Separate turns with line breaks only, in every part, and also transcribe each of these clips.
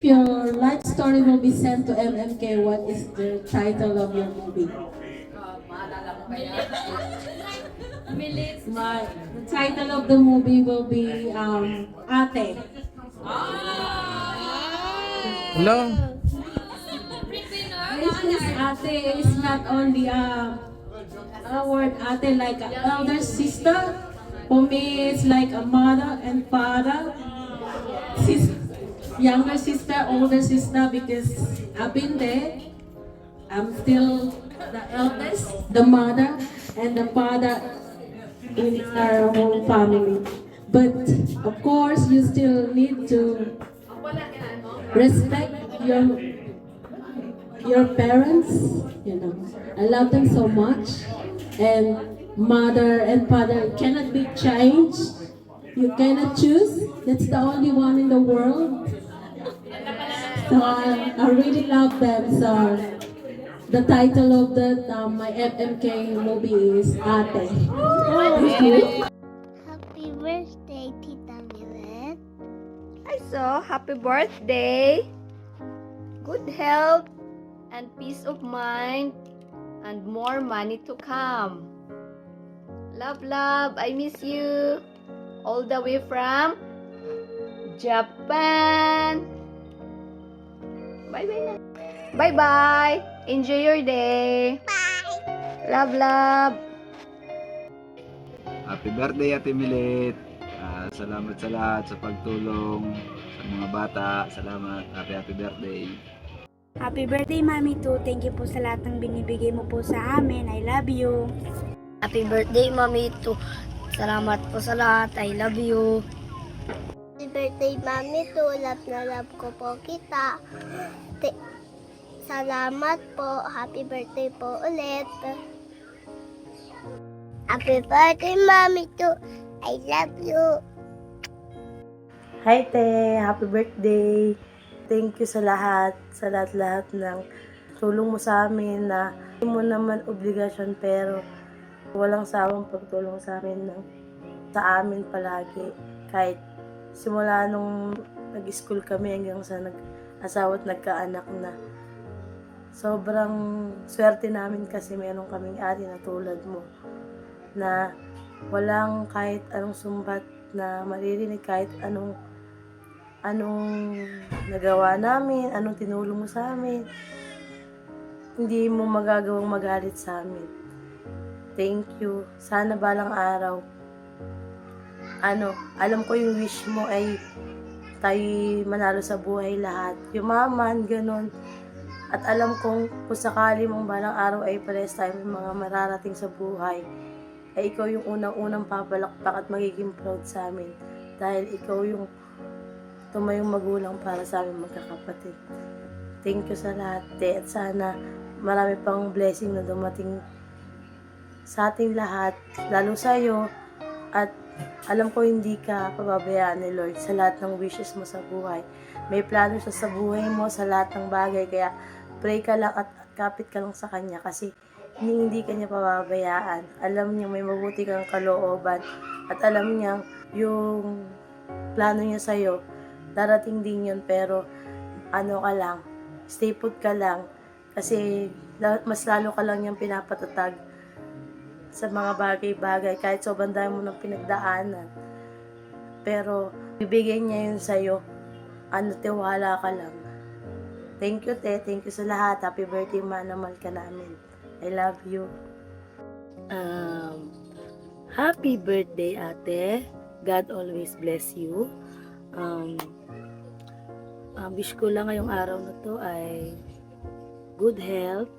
Your life story will be sent to MMK. What is the title of your movie? The title of the movie will be Ate.
Hello?
This Ate is not only a word Ate like an elder sister. For me, it's like a mother and father. Sis, younger sister, older sister, because I've been there. I'm still the eldest, the mother, and the father in our whole family. But of course, you still need to respect your parents. You know, I love them so much, and mother and father cannot be changed. You cannot choose. That's the only one in the world. So I really love them. So the title of my FMK movie is Ate. Thank you.
Happy birthday, Tita Milet.
Hi, so happy birthday. Good health and peace of mind and more money to come. Love, love, I miss you. All the way from Japan. Bye-bye na. Bye-bye. Enjoy your day.
Bye!
Love, love.
Happy birthday, Ate Milit. Salamat sa lahat sa pagtulong sa mga bata. Salamat. Happy birthday.
Happy birthday, Mami too. Thank you po sa lahat ng binibigay mo po sa amin. I love you.
Happy birthday, Mami to. Salamat po sa lahat. I love you.
Happy birthday, Mami. Love na love ko po kita. Salamat po. Happy birthday po ulit. Happy birthday, Mami. I love you.
Hi, Te! Happy birthday! Thank you sa lahat ng tulong mo sa amin na hindi mo naman obligasyon pero walang sawang pagtulong sa amin sa amin palagi. Kahit simula nung nag-school kami hanggang sa nag-asawa at nagkaanak na. Sobrang swerte namin kasi meron kaming ate na tulad mo na walang kahit anong sumbat na maririnig kahit anong nagawa namin, anong tinulong mo sa amin. Hindi mo magagawang magalit sa amin. Thank you. Sana balang araw. Alam ko yung wish mo ay tayo manalo sa buhay lahat. Yumaman, ganun. At alam kong kung sakali mong balang araw ay pares tayo may mga mararating sa buhay, ay ikaw yung unang-unang papalakpak at magiging proud sa amin. Dahil ikaw yung tumayong magulang para sa aming magkakapatid. Thank you sa lahat, Te. At sana marami pang blessing na dumating sa ating lahat, lalo sa iyo. At alam ko hindi ka pababayaan ni Lord sa lahat ng wishes mo sa buhay. May plano siya sa buhay mo sa lahat ng bagay. Kaya pray ka lang at kapit ka lang sa Kanya kasi hindi ka niya pababayaan. Alam niya may mabuti kang kalooban. At alam niya yung plano niya sa'yo darating din yun, pero ka lang, stay put ka lang, kasi mas lalo ka lang yung pinapatatag sa mga bagay-bagay, kahit sobrang dami mo ng pinagdaanan, pero bibigay niya yun sa'yo, tiwala ka lang. Thank you, Te, thank you sa lahat. Happy birthday, mahal ka namin. I love you.
Happy birthday, Ate. God always bless you. Wish ko lang ngayong araw na to ay good health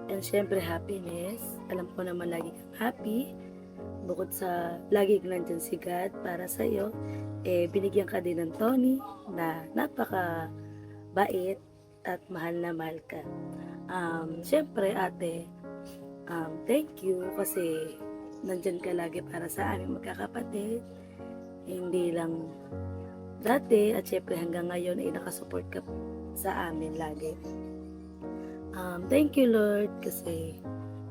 and syempre happiness. Alam ko naman lagi kang happy. Bukod sa lagi kang nandyan si God para sa'yo, binigyan ka din ng Tony na napaka bait at mahal na mahal ka. Syempre, Ate, thank you kasi nandyan ka lagi para sa aming magkakapatid. Hindi lang dati at syempre hanggang ngayon ay nakasupport ka sa amin lagi. Thank you, Lord, kasi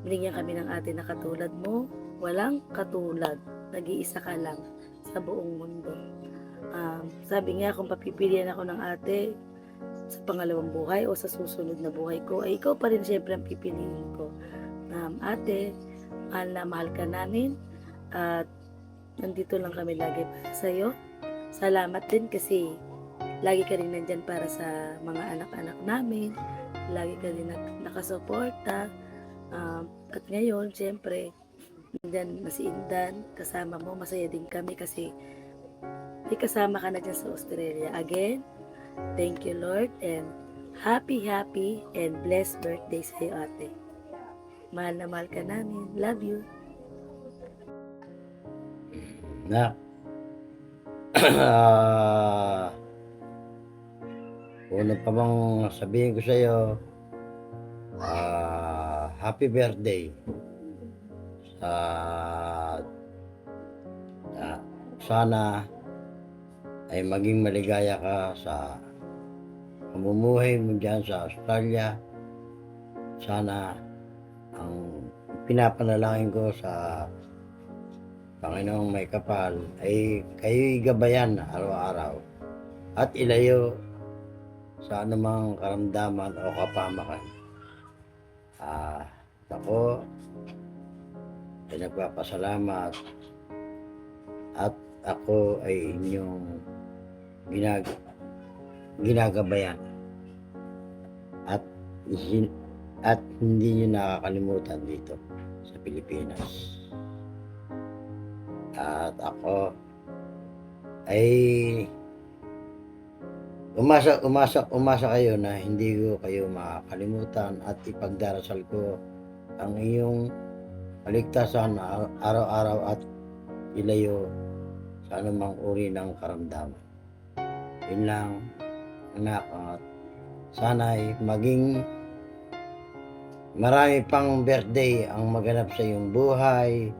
binigyan kami ng ate na katulad mo. Walang katulad. Nag-iisa ka lang sa buong mundo. Sabi nga kung papipilian ako ng ate, sa pangalawang buhay o sa susunod na buhay ko, ay ikaw pa rin siyempre ang pipiliin ko. Ate, mahal na mahal ka namin at nandito lang kami lagi para sa'yo. Salamat din kasi lagi ka rin nandyan para sa mga anak-anak namin. Lagi ka rin nakasuporta. At ngayon, siyempre, nandyan na si Indan, kasama mo. Masaya din kami kasi may kasama ka na dyan sa Australia. Again, thank you Lord and happy and blessed birthday sa'yo ate. Mahal na mahal ka namin. Love you.
Na una pa bang sabihin ko sa iyo, happy birthday. Sana ay maging maligaya ka sa pamumuhay mo dyan sa Australia. Sana ang pinapanalangin ko sa Panginoong may kapal ay kayo'y gabayan araw-araw at ilayo sa anumang karamdaman o kapamakan. Ako ay nagpapasalamat at ako ay inyong ginagabayan at hindi nyo nakakalimutan dito sa Pilipinas. At ako ay umasa kayo na hindi ko kayo makakalimutan at ipagdarasal ko ang iyong kaligtasan araw-araw at ilayo sa anumang uri ng karamdaman. Yun lang, anak, at sana'y maging marami pang birthday ang maganap sa iyong buhay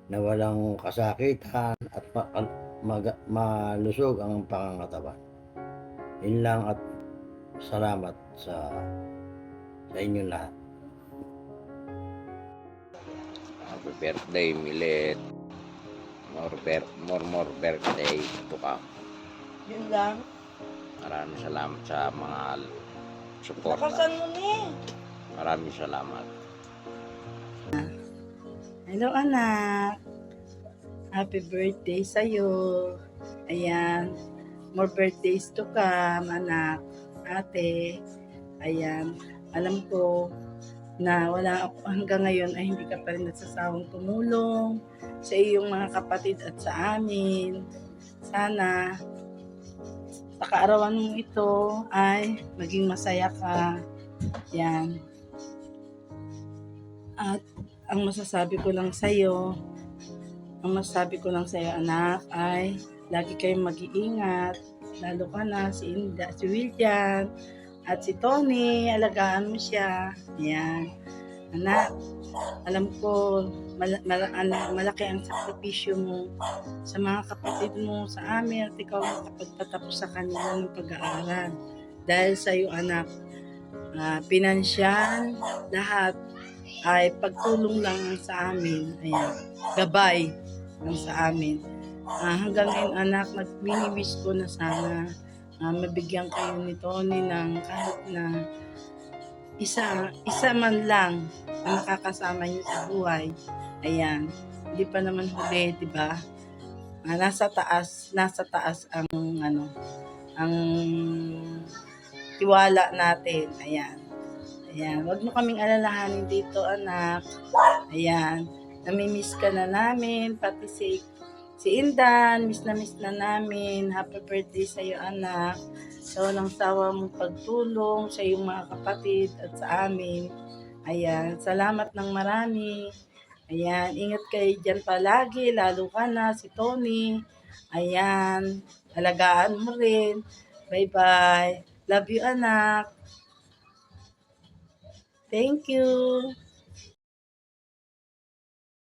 na walang kasakitan at malusog ang pangangatawan. Yun lang at salamat sa inyong lahat.
Happy birthday, Milet. More birthday to come.
Yun lang.
Maraming salamat sa mga support.
Nakasan mo ni.
Maraming salamat.
Hello anak. Happy birthday sa'yo. Ayan. More birthdays to come, anak. Ate. Ayan. Alam ko na hanggang ngayon ay hindi ka pa rin nagsasawang tumulong sa iyong mga kapatid at sa amin. Sana sa kaarawan mong ito ay maging masaya ka. Yan. At ang masasabi ko lang sa'yo, anak, ay lagi kayong mag-iingat. Lalo ka na si Inda, si William, at si Tony, alagaan mo siya. Yan. Anak, alam ko malaki ang sakripisyo mo sa mga kapatid mo, sa amin, at ikaw makapagtatapos sa kanila ng pag-aaral. Dahil sa iyo anak, pinansyal, lahat ay pagtulong lang sa amin. Ayan, gabay lang sa amin. Hanggang ngayon anak, nag-wish ko na sana mabigyan kayo ni Tony ng kahit na isa man lang na nakakasama niyo sa buhay. Ayan, hindi pa naman huli, di ba? Nasa taas ang ang tiwala natin. Ayan. Ayan, wag mo kaming alalahanin dito, anak. Ayan, namimiss ka na namin, pati si Indan, miss na namin. Happy birthday sa iyo, anak. Sa walang sawa mong pagtulong sa iyong mga kapatid at sa amin. Ayan, salamat ng marami. Ayan, ingat kayo dyan palagi, lalo ka na, si Tony. Ayan, alagaan mo rin. Bye-bye. Love you, anak. Thank you.